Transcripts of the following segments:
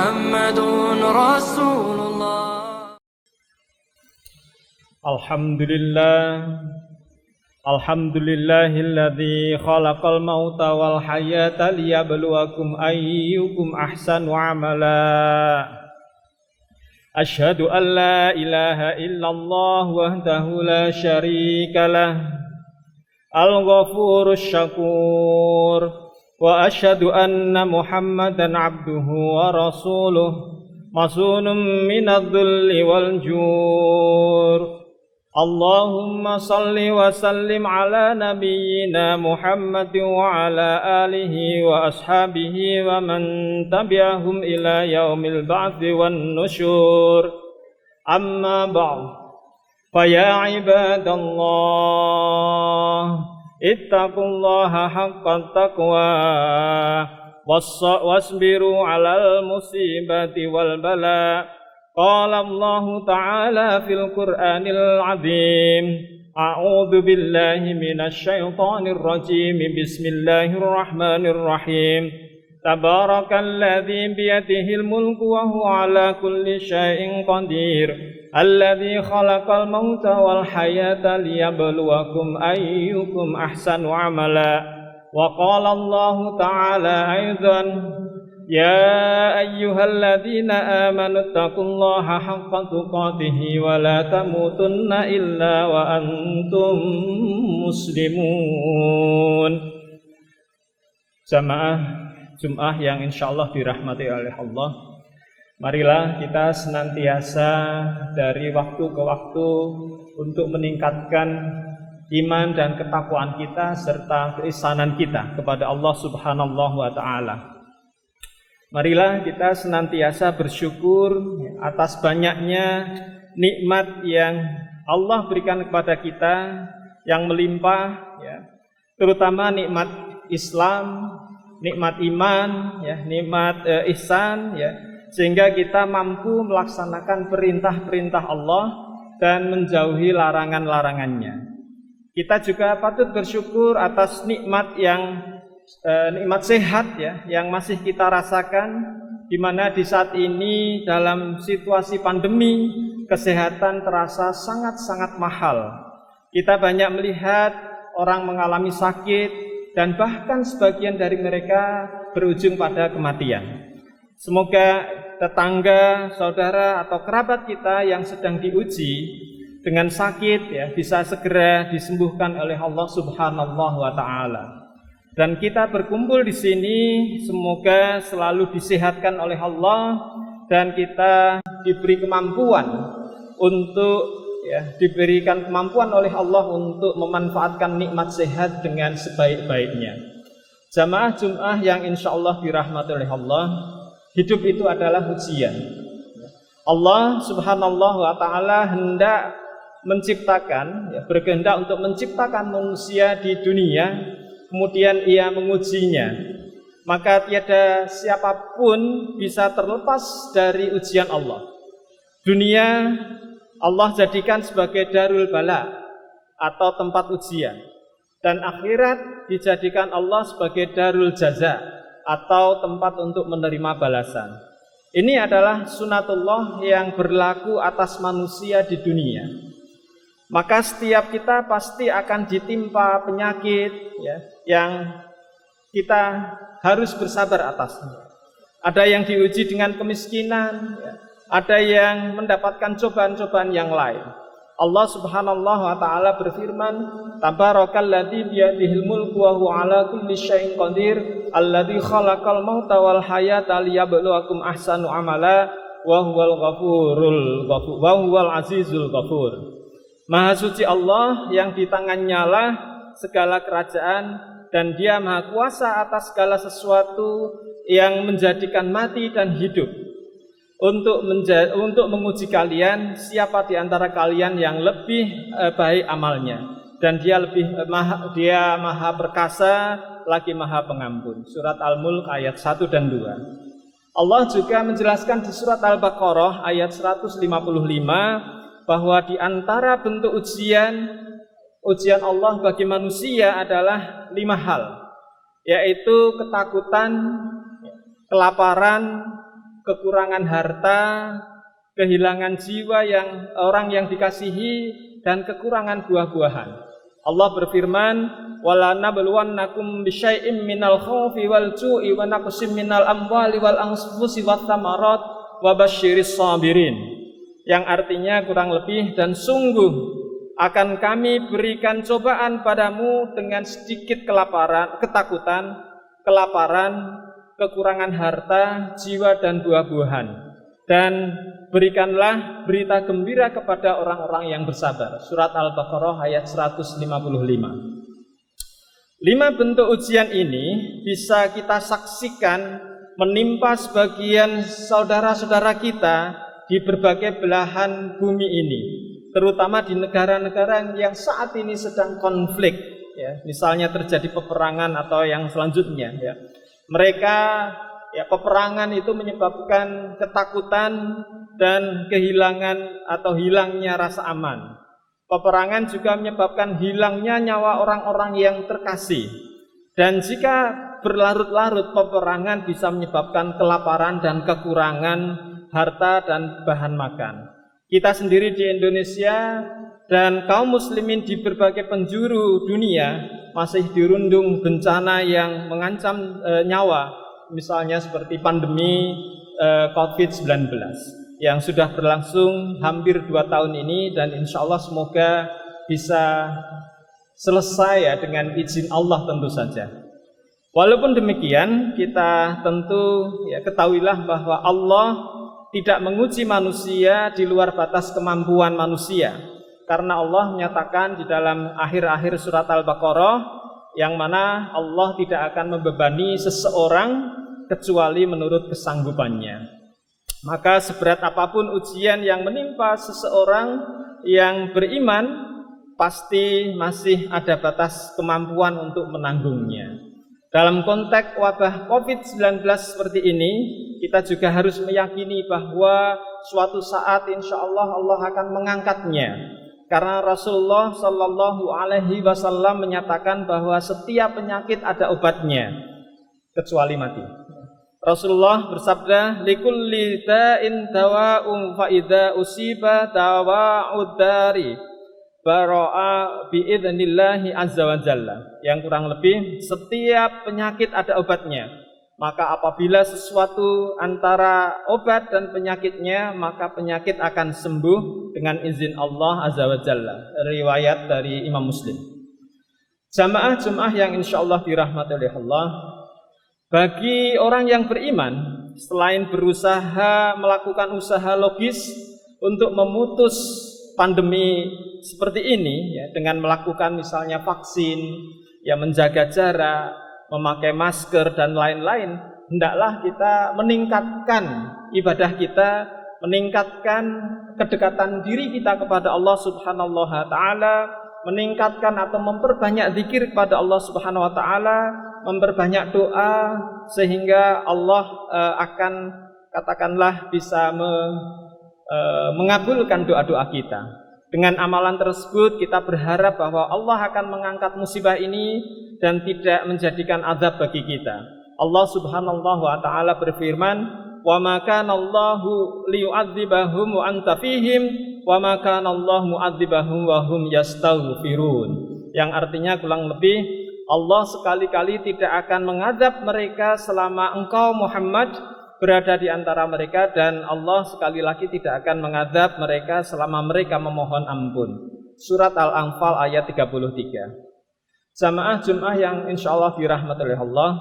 محمد رسول الله. Alhamdulillahilladzi khalaqal mauta wal hayata liyabluwakum ayyukum ahsanu amala. Asyhadu an la ilaha illallah wahdahu la syarikalah al-ghafurus syakur wa asyhadu anna Muhammadan abduhu wa rasuluh masunum minadh-dhulli wal jur. Allahumma salli wa sallim ala nabiyyina Muhammadin wa ala alihi wa ashabihi wa man tabi'ahum ila yaumil ba'thi wan nusyur. Amma ba'd, fa ya ibadallah ittaqullaha haqqa taqwa wasbiru alal musibati wal bala. Qala Allah Ta'ala fil Qur'anil Azim. A'udzu billahi minasy syaithanir rajim. Bismillahirrahmanirrahim. Tabarakalladzi biyadihil mulku wa huwa ala kulli syai'in qadir. Alladzi khalaqal mauta wal hayata liyabluwakum ayyukum ahsanu amala. Wa qala Allah Ta'ala aidan. Ya ayyuhalladzina amanu taqullaha haqqa tuqatih wa la tamutunna illa wa antum muslimun. Jamaah Jum'ah yang insyaallah dirahmati oleh Allah, marilah kita senantiasa dari waktu ke waktu untuk meningkatkan iman dan ketakwaan kita serta keisanan kita kepada Allah Subhanahu wa taala. Marilah kita senantiasa bersyukur atas banyaknya nikmat yang Allah berikan kepada kita yang melimpah, ya, terutama nikmat Islam, nikmat iman, ya, nikmat ihsan, ya, sehingga kita mampu melaksanakan perintah-perintah Allah dan menjauhi larangan-larangannya. Kita juga patut bersyukur atas nikmat nikmat sehat, ya, yang masih kita rasakan, di mana di saat ini dalam situasi pandemi kesehatan terasa sangat-sangat mahal. Kita banyak melihat orang mengalami sakit dan bahkan sebagian dari mereka berujung pada kematian. Semoga tetangga, saudara atau kerabat kita yang sedang diuji dengan sakit, ya, bisa segera disembuhkan oleh Allah Subhanahu wa taala. Dan kita berkumpul di sini semoga selalu disehatkan oleh Allah dan kita diberi kemampuan untuk, ya, diberikan kemampuan oleh Allah untuk memanfaatkan nikmat sehat dengan sebaik-baiknya. Jamaah Jum'ah yang insyaallah dirahmati oleh Allah, hidup itu adalah ujian. Allah Subhanahu wa taala hendak menciptakan, ya, berkehendak untuk menciptakan manusia di dunia. Kemudian ia mengujinya, maka tiada siapapun bisa terlepas dari ujian Allah. Dunia Allah jadikan sebagai darul bala atau tempat ujian, dan akhirat dijadikan Allah sebagai darul jaza atau tempat untuk menerima balasan. Ini adalah sunatullah yang berlaku atas manusia di dunia. Maka setiap kita pasti akan ditimpa penyakit, ya, yang kita harus bersabar atasnya. Ada yang diuji dengan kemiskinan, ya, ada yang mendapatkan cobaan-cobaan yang lain. Allah Subhanahu wa taala berfirman, Tabarakalladzi biyadihil mulku wa huwa ala kulli syai'in qadir, alladzi khalaqal mauta wal hayata liyabluwakum ahsanu amala wa huwal azizul ghafur. Maha suci Allah yang di tangannya lah segala kerajaan, dan Dia maha kuasa atas segala sesuatu yang menjadikan mati dan hidup, untuk menguji kalian siapa di antara kalian yang lebih baik amalnya, dan Dia maha perkasa lagi maha pengampun. Surat Al-Mulk ayat 1 dan 2. Allah juga menjelaskan di surat Al-Baqarah ayat 155 bahwa di antara bentuk ujian Allah bagi manusia adalah 5 hal, yaitu ketakutan, kelaparan, kekurangan harta, kehilangan jiwa orang yang dikasihi, dan kekurangan buah-buahan. Allah berfirman, "Wala nabluwannakum bisyai'im minal khaufi wal ju'i wa naqsim minal amwali wal anfusi wat thamarat wa basyiris sabirin." Yang artinya kurang lebih, dan sungguh akan kami berikan cobaan padamu dengan sedikit kelaparan, ketakutan, kelaparan, kekurangan harta, jiwa dan buah-buahan. Dan berikanlah berita gembira kepada orang-orang yang bersabar. Surat Al-Baqarah ayat 155. 5 bentuk ujian ini bisa kita saksikan menimpa sebagian saudara-saudara kita di berbagai belahan bumi ini, terutama di negara-negara yang saat ini sedang konflik, ya, misalnya terjadi peperangan atau yang selanjutnya, ya. Mereka, ya, peperangan itu menyebabkan ketakutan dan kehilangan atau hilangnya rasa aman. Peperangan juga menyebabkan hilangnya nyawa orang-orang yang terkasih. Dan jika berlarut-larut, peperangan bisa menyebabkan kelaparan dan kekurangan harta dan bahan makan. Kita sendiri di Indonesia dan kaum muslimin di berbagai penjuru dunia masih dirundung bencana yang mengancam nyawa, misalnya seperti pandemi COVID-19 yang sudah berlangsung hampir 2 tahun ini, dan insya Allah semoga bisa selesai, ya, dengan izin Allah tentu saja. Walaupun demikian, kita tentu, ya, ketahuilah bahwa Allah tidak menguji manusia di luar batas kemampuan manusia. Karena Allah menyatakan di dalam akhir-akhir surat Al-Baqarah, yang mana Allah tidak akan membebani seseorang kecuali menurut kesanggupannya. Maka seberat apapun ujian yang menimpa seseorang yang beriman, pasti masih ada batas kemampuan untuk menanggungnya. Dalam konteks wabah COVID-19 seperti ini, kita juga harus meyakini bahwa suatu saat insya Allah Allah akan mengangkatnya. Karena Rasulullah Shallallahu Alaihi Wasallam menyatakan bahwa setiap penyakit ada obatnya, kecuali mati. Rasulullah bersabda, "Likulli da'in dawa'un fa idza usiba dawa'ud dari bara'a bi'idnillahi azza wa jalla." Yang kurang lebih, setiap penyakit ada obatnya. Maka apabila sesuatu antara obat dan penyakitnya, maka penyakit akan sembuh dengan izin Allah azza wa jalla. Riwayat dari Imam Muslim. Jamaah yang insya Allah dirahmati oleh Allah, bagi orang yang beriman, selain berusaha melakukan usaha logis untuk memutus pandemi seperti ini, ya, dengan melakukan misalnya vaksin, ya, menjaga jarak, memakai masker dan lain-lain, hendaklah kita meningkatkan ibadah kita, meningkatkan kedekatan diri kita kepada Allah Subhanahu wa taala, meningkatkan atau memperbanyak zikir kepada Allah Subhanahu wa taala, memperbanyak doa, sehingga Allah akan, katakanlah, bisa mengabulkan doa-doa kita. Dengan amalan tersebut kita berharap bahwa Allah akan mengangkat musibah ini dan tidak menjadikan azab bagi kita. Allah Subhanahu wa taala berfirman, "Wa ma kana Allahu liyu'adzibahum wa anta fihim wa ma kana Allahu mu'adzibahum wa hum yastaghfirun." Yang artinya kurang lebih, Allah sekali-kali tidak akan mengazab mereka selama engkau Muhammad berada di antara mereka, dan Allah sekali lagi tidak akan mengazab mereka selama mereka memohon ampun. Surat Al-Anfal ayat 33. Jamaah Jum'ah yang insya Allah dirahmati oleh Allah,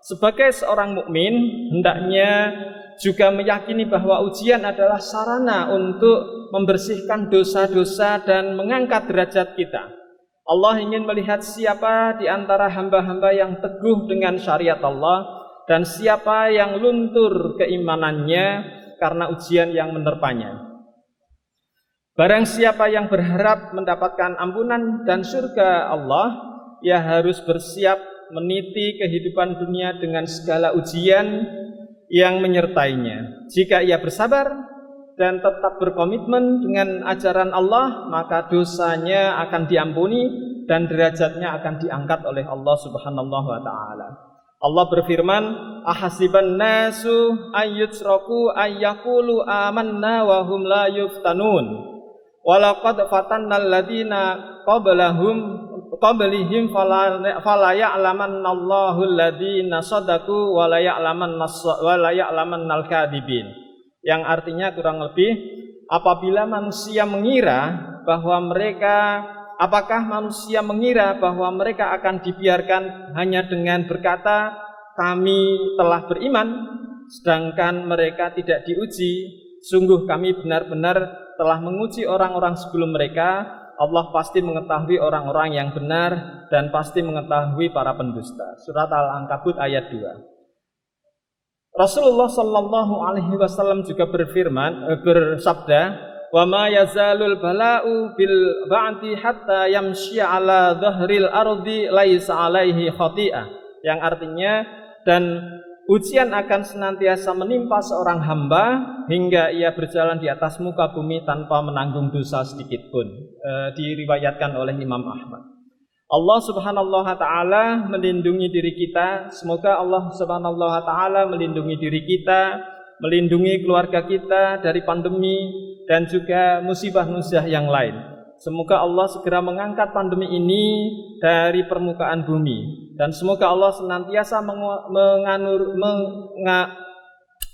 sebagai seorang mukmin hendaknya juga meyakini bahwa ujian adalah sarana untuk membersihkan dosa-dosa dan mengangkat derajat kita. Allah ingin melihat siapa di antara hamba-hamba yang teguh dengan syariat Allah, dan siapa yang luntur keimanannya karena ujian yang menerpanya. Barang siapa yang berharap mendapatkan ampunan dan surga Allah, ia harus bersiap meniti kehidupan dunia dengan segala ujian yang menyertainya. Jika ia bersabar dan tetap berkomitmen dengan ajaran Allah, maka dosanya akan diampuni dan derajatnya akan diangkat oleh Allah Subhanahu wa taala. Allah berfirman, ahasiban nasu ayyutsraku ayyaqulu amanna wa hum la yuftanun. Walaqad fatannal ladzina qablihim fala ya'lamannallahu alladzina shadaqu wa la ya'lamannal kadzibin. Yang artinya kurang lebih, apabila manusia mengira bahwa mereka akan dibiarkan hanya dengan berkata kami telah beriman, sedangkan mereka tidak diuji. Sungguh kami benar-benar telah menguji orang-orang sebelum mereka. Allah pasti mengetahui orang-orang yang benar dan pasti mengetahui para pendusta. Surat Al-Ankabut ayat 2. Rasulullah sallallahu alaihi wasallam juga bersabda, wa ma yazalul bala'u bil ba'di hatta yamshi ala dhahril ardi laisa alaihi khati'ah. Yang artinya, dan ujian akan senantiasa menimpa seorang hamba hingga ia berjalan di atas muka bumi tanpa menanggung dosa sedikit pun. Diriwayatkan oleh Imam Ahmad. Allah subhanahu wa ta'ala melindungi diri kita. Semoga Allah subhanahu wa ta'ala melindungi diri kita, melindungi keluarga kita dari pandemi dan juga musibah-musibah yang lain. Semoga Allah segera mengangkat pandemi ini dari permukaan bumi, dan semoga Allah senantiasa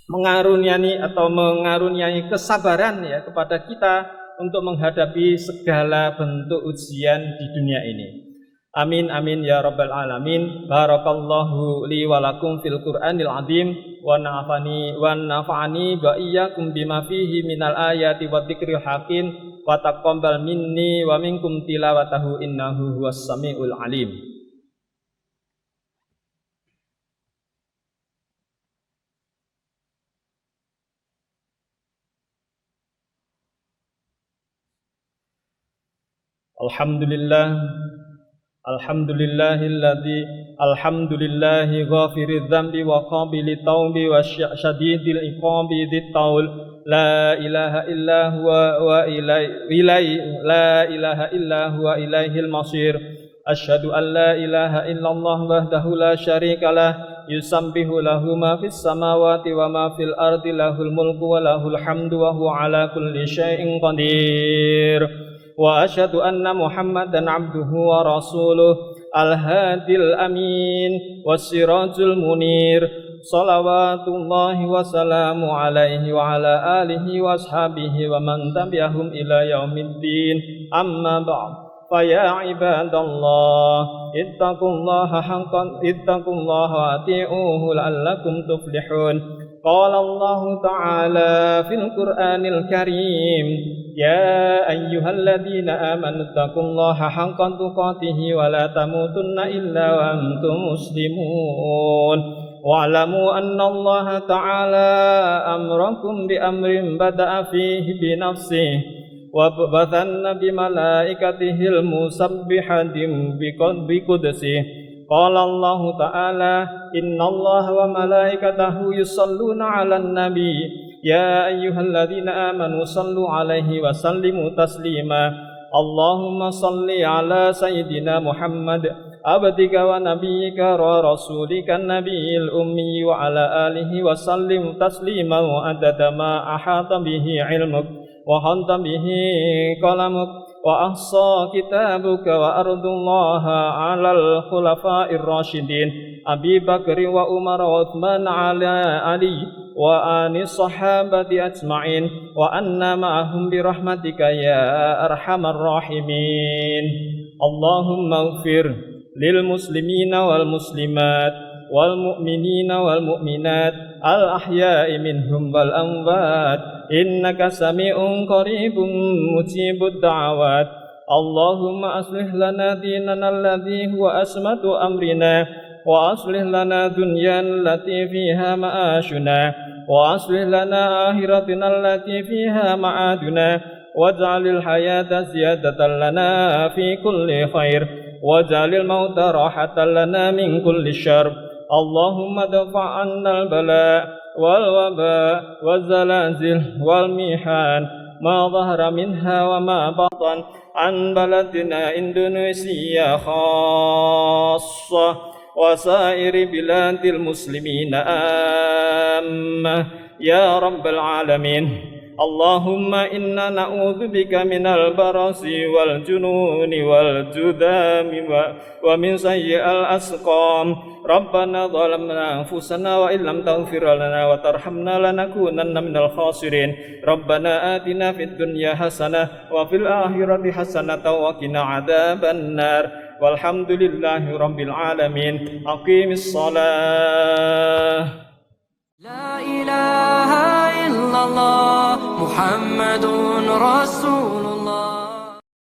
mengaruniai kesabaran ya kepada kita untuk menghadapi segala bentuk ujian di dunia ini. Amin amin ya rabbal alamin. Barakallahu li wa lakum fil Qur'anil azim wa nafa'ani wa iyyakum bima fihi minal ayati wa dzikril hakim wa taqabbal minni wa minkum tilawatahu innahu huwas samiul alim. Alhamdulillahi ghafiriz dzambi wa qabilit taubi wa syadidil iqabi dzit taul. La ilaha illa huwa ilaihil masir. Asyhadu an la ilaha illallah wahdahu la syarikalah, yusabbihu lahu ma fis samawati wa ma fil ardi, lahul mulku wa lahul hamdu wa huwa ala kulli syai'in qadir. Wa asyhadu anna Muhammadan abduhu wa rasuluh, al-hadil amin was-sirajul munir. Salawatullahi wa salamu alaihi wa ala alihi wa ashabihi wa man tabi'ahum ila yaumiddin. Amma ba'd, fa ya ibadallah ittaqullaha wa ati'uhu la'allakum tuflihun. Qala Allah ta'ala fil Qur'anil Karim, ya ayyuhalladzina amanu taqullaha haqqa tuqatih wa la tamutunna illa wa antum muslimun. Wa'lamu anna Allah ta'ala amrakum bi amrin bada'a fihi bi nafsihi wa bathanna bi malaikatihil musabbihatin bi qudsihi. Qala Allah ta'ala, inna Allah wa malaikatahu yusalluna 'alan nabi, ya ayyuhalladzina amanu sallu 'alaihi wa sallimu taslima. Allahumma salli 'ala sayyidina Muhammad abdika wa nabiyyika wa rasulika nabiyil ummi wa 'ala alihi wa sallim taslima wa adada ma ahata bihi 'ilmuk wa hanta bihi qalamuk wa ahsa kitabuka wa ardullaha 'alal khulafa'ir rasyidin Abi Bakr wa Umar wa Uthman ala Ali wa anis sahabati ajma'in wa anna ma'ahum bi rahmatika ya arhamar rahimin. Allahumma ighfir lil muslimina wal muslimat wal mu'minina wal mu'minat al ahya'i minhum wal amwat innaka sami'un qaribun mujibud da'awat. Allahumma aslih lana dinana alladhi huwa asmatu amrina wa aslih lana dunyana allati fiha ma'ashuna wa aslih lana akhiratina allati fiha ma'aduna waj'alil hayata ziyadatan lana fi kulli khair waj'alil mauta rahatan lana min kulli syarr. Allahumma dafa' 'annal bala wal waba wal zalazil wal mihan ma dhahara minha wa ma batan an baladina Indonesia khassah وسائر بلاد المسلمين آمة يا رب العالمين. اللهم إنا نعوذ بك من البرص والجنون والجذام ومن سيء الأسقام. ربنا ظلمنا أنفسنا وإن لم تغفر لنا وترحمنا لنكونن من الخاسرين. ربنا آتنا في الدنيا حسنة وفي الآخرة حسنة وقنا عذاب النار. والحمد لله رب العالمين. أقيم الصلاة. لا إله إلا الله محمد رسول الله.